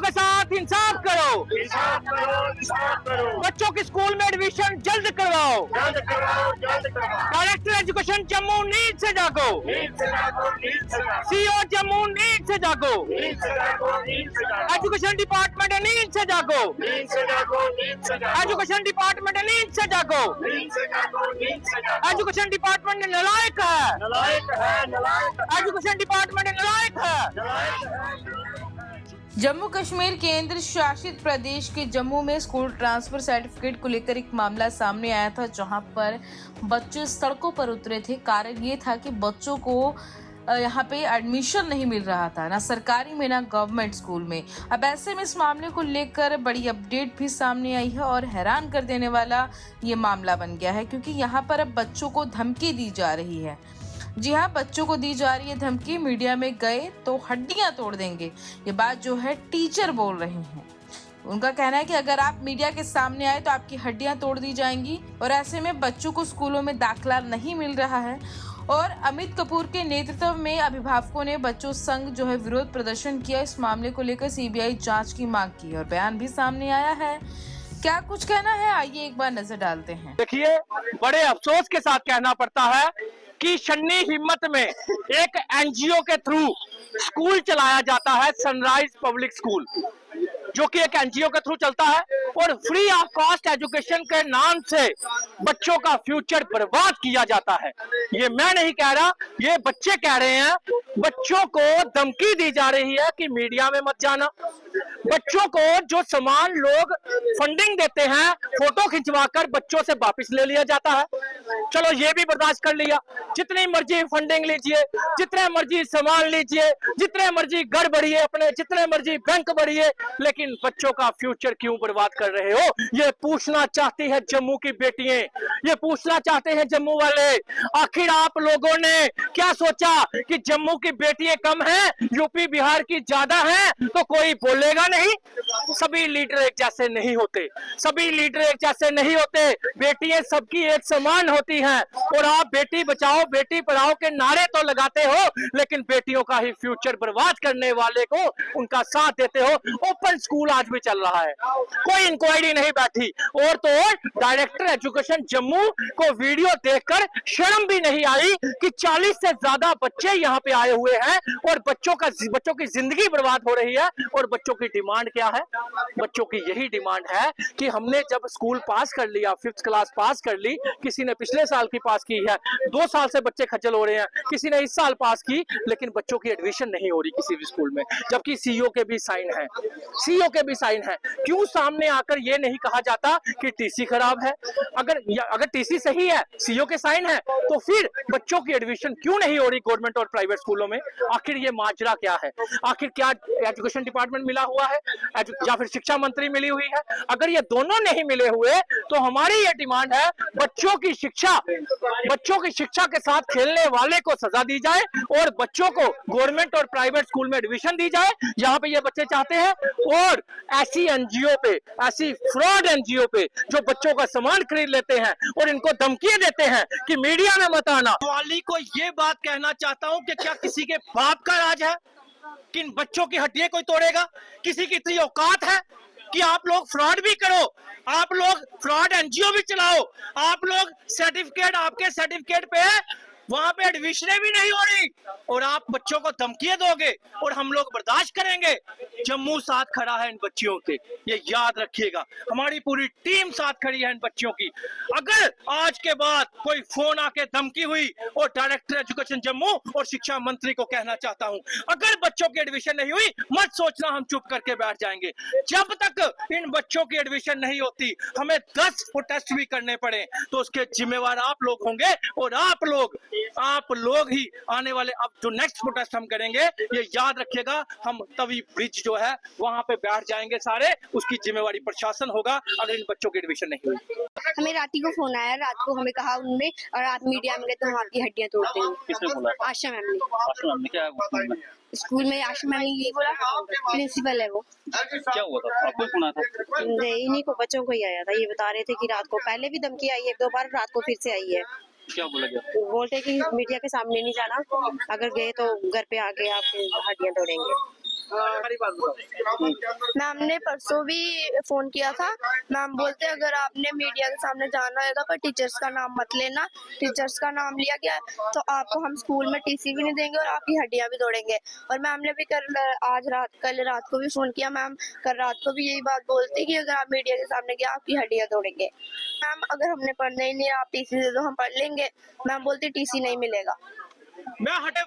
के साथ इंसाफ करो, इंसाफ करो, इंसाफ करो। बच्चों की स्कूल में एडमिशन जल्द करवाओ, जल्द करवाओ, जल्द करवाओ। डायरेक्टर एजुकेशन जम्मू नींद से जागो, नींद से जागो, नींद से जागो, सीओ जम्मू नींद से जागो, नींद से जागो, नींद से जागो, एजुकेशन डिपार्टमेंट नींद से जागो, नींद से जागो, नींद से जागो, एजुकेशन डिपार्टमेंट नींद से जागो, नींद से जागो, नींद से जागो। एजुकेशन डिपार्टमेंट नालायक है, नालायक है, नालायक है, एजुकेशन डिपार्टमेंट नालायक है। नालायक है। जम्मू कश्मीर केंद्र शासित प्रदेश के जम्मू में स्कूल ट्रांसफर सर्टिफिकेट को लेकर एक मामला सामने आया था, जहां पर बच्चे सड़कों पर उतरे थे। कारण ये था कि बच्चों को यहाँ पे एडमिशन नहीं मिल रहा था, ना सरकारी में ना गवर्नमेंट स्कूल में। अब ऐसे में इस मामले को लेकर बड़ी अपडेट भी सामने आई है और हैरान कर देने वाला ये मामला बन गया है, क्योंकि यहाँ पर अब बच्चों को धमकी दी जा रही है। जी हाँ, बच्चों को दी जा रही है धमकी। मीडिया में गए तो हड्डियां तोड़ देंगे, ये बात जो है टीचर बोल रहे हैं। उनका कहना है कि अगर आप मीडिया के सामने आए तो आपकी हड्डियां तोड़ दी जाएंगी। और ऐसे में बच्चों को स्कूलों में दाखिला नहीं मिल रहा है। और अमित कपूर के नेतृत्व में अभिभावकों ने बच्चों संघ जो है विरोध प्रदर्शन किया। इस मामले को लेकर सीबीआई जांच की मांग की और बयान भी सामने आया है। क्या कुछ कहना है, आइए एक बार नजर डालते हैं। देखिए, बड़े अफसोस के साथ कहना पड़ता है कि शन्नी हिम्मत में एक एनजीओ के थ्रू स्कूल चलाया जाता है, सनराइज पब्लिक स्कूल, जो कि एक एनजीओ के थ्रू चलता है और फ्री ऑफ कॉस्ट एजुकेशन के नाम से बच्चों का फ्यूचर बर्बाद किया जाता है। ये मैं नहीं कह रहा, ये बच्चे कह रहे हैं। बच्चों को धमकी दी जा रही है कि मीडिया में मत जाना। बच्चों को जो सामान लोग फंडिंग देते हैं, फोटो खिंचवाकर बच्चों से वापस ले लिया जाता है। चलो ये भी बर्दाश्त कर लिया, जितनी मर्जी फंडिंग लीजिए, जितने मर्जी सामान लीजिए, जितने मर्जी घर बढ़िए, अपने जितने मर्जी बैंक बढ़िए, लेकिन बच्चों का फ्यूचर क्यों बर्बाद कर रहे हो? ये पूछना चाहती है जम्मू की बेटियां, ये पूछना चाहते हैं जम्मू वाले। आखिर आप लोगों ने क्या सोचा कि जम्मू की बेटियां कम हैं, यूपी बिहार की ज्यादा हैं, तो कोई बोलेगा नहीं? सभी लीडर एक जैसे नहीं होते, सभी लीडर एक जैसे नहीं होते। बेटियां सबकी एक समान होती हैं। और आप बेटी बचाओ बेटी पढ़ाओ के नारे तो लगाते हो, लेकिन बेटियों का ही फ्यूचर बर्बाद करने वाले को उनका साथ देते हो। ओपन स्कूल आज भी चल रहा है, कोई इंक्वायरी नहीं बैठी। और तो और डायरेक्टर एजुकेशन जम्मू को वीडियो देखकर शर्म भी नहीं आई कि 40 से ज्यादा बच्चे यहाँ पे आए हुए हैं और बच्चों की जिंदगी बर्बाद हो रही है। और बच्चों की डिमांड क्या है? बच्चों की यही डिमांड है कि हमने जब स्कूल पास कर लिया, 5th क्लास पास कर ली, किसी ने पिछले साल की पास की है, 2 साल से बच्चे खज्जल हो रहे हैं, किसी ने इस साल पास की, लेकिन बच्चों की एडमिशन नहीं हो रही किसी भी स्कूल में, जबकि सीईओ के भी साइन है, सीईओ के भी साइन है। क्यों सामने आकर ये नहीं कहा जाता कि टीसी खराब है? अगर टीसी सही है, सीईओ के साइन है, तो फिर बच्चों की एडमिशन क्यों नहीं हो रही गवर्नमेंट और प्राइवेट स्कूलों में? आखिर ये माजरा क्या है? आखिर क्या एजुकेशन डिपार्टमेंट मिला हुआ है या फिर शिक्षा मंत्री मिली हुई है? अगर ये दोनों नहीं मिले हुए तो हमारी ये डिमांड है, बच्चों की शिक्षा के साथ खेलने वाले को सजा दी जाए और बच्चों को गवर्नमेंट और प्राइवेट स्कूल में एडमिशन दी जाए जहां पे ये बच्चे चाहते हैं। और ऐसी एनजीओ पे, ऐसी फ्रॉड एनजीओ पे जो बच्चों का सामान खरीद लेते हैं और इनको धमकियां देते हैं कि मीडिया में मत आना। वाली को ये बात कहना चाहता हूं कि क्या किसी के बाप का राज है कि इन बच्चों की हड्डियां कोई तोड़ेगा? किसी की इतनी औकात है कि आप लोग फ्रॉड भी करो, आप लोग फ्रॉड एनजीओ भी चलाओ, आप लोग सर्टिफिकेट, आपके सर्टिफिकेट पे वहां पे एडमिशन भी नहीं हो रही और आप बच्चों को धमकियां दोगे और हम लोग बर्दाश्त करेंगे? जम्मू साथ खड़ा है इन बच्चियों के, ये याद रखिएगा। हमारी पूरी टीम साथ खड़ी है इन बच्चियों की। अगर आज के बाद कोई फोन आके धमकी हुई, और डायरेक्टर एजुकेशन जम्मू और शिक्षा मंत्री को कहना चाहता हूं, अगर बच्चों की एडमिशन नहीं हुई, मत सोचना हम चुप करके बैठ जाएंगे। जब तक इन बच्चों की एडमिशन नहीं होती, हमें 10 प्रोटेस्ट भी करने पड़े तो उसके जिम्मेवार आप लोग होंगे। और आप लोग ही आने वाले, अब जो नेक्स्ट प्रोटेस्ट हम करेंगे, ये याद रखिएगा, हम तवी ब्रिज जो है वहां पे बैठ जाएंगे सारे, उसकी जिम्मेवारी प्रशासन होगा अगर इन बच्चों की एडमिशन नहीं हुई। हमें राती को फोन आया, रात को हमें कहा उनने, और रात मीडिया में गए तो हम आपकी हड्डियां तोड़ देंगे। किसने बोला? आशा मैम ने। आशा मैम ने क्या स्कूल में आशा मैम ने यही बोला, प्रिंसिपल है वो। क्या हुआ था? आपको फोन आया था? इन्हीं को, बच्चों को ही आया था। ये बता रहे थे कि रात को पहले भी धमकी आई है 1-2 बार, रात को फिर से आई है। क्या बोला गया? बोलते कि मीडिया के सामने नहीं जाना, अगर गए तो घर पे आके आप हड्डियां तोड़ेंगे। मैम ने परसों भी फोन किया था। मैम बोलते अगर आपने मीडिया के सामने जाना होगा पर टीचर्स का नाम मत लेना, टीचर्स का नाम लिया गया तो आपको हम स्कूल में टीसी भी नहीं देंगे और आपकी हड्डियां भी तोड़ेंगे। और मैम ने भी कल रात को भी फोन किया। मैम कल रात को भी यही बात बोलती कि अगर आप मीडिया के सामने गए आपकी हड्डियां तोड़ेंगे। मैम अगर हमने पढ़ना ही नहीं, आप टीसी दे दो हम पढ़ लेंगे। मैम बोलती टीसी नहीं मिलेगा। मैं हटे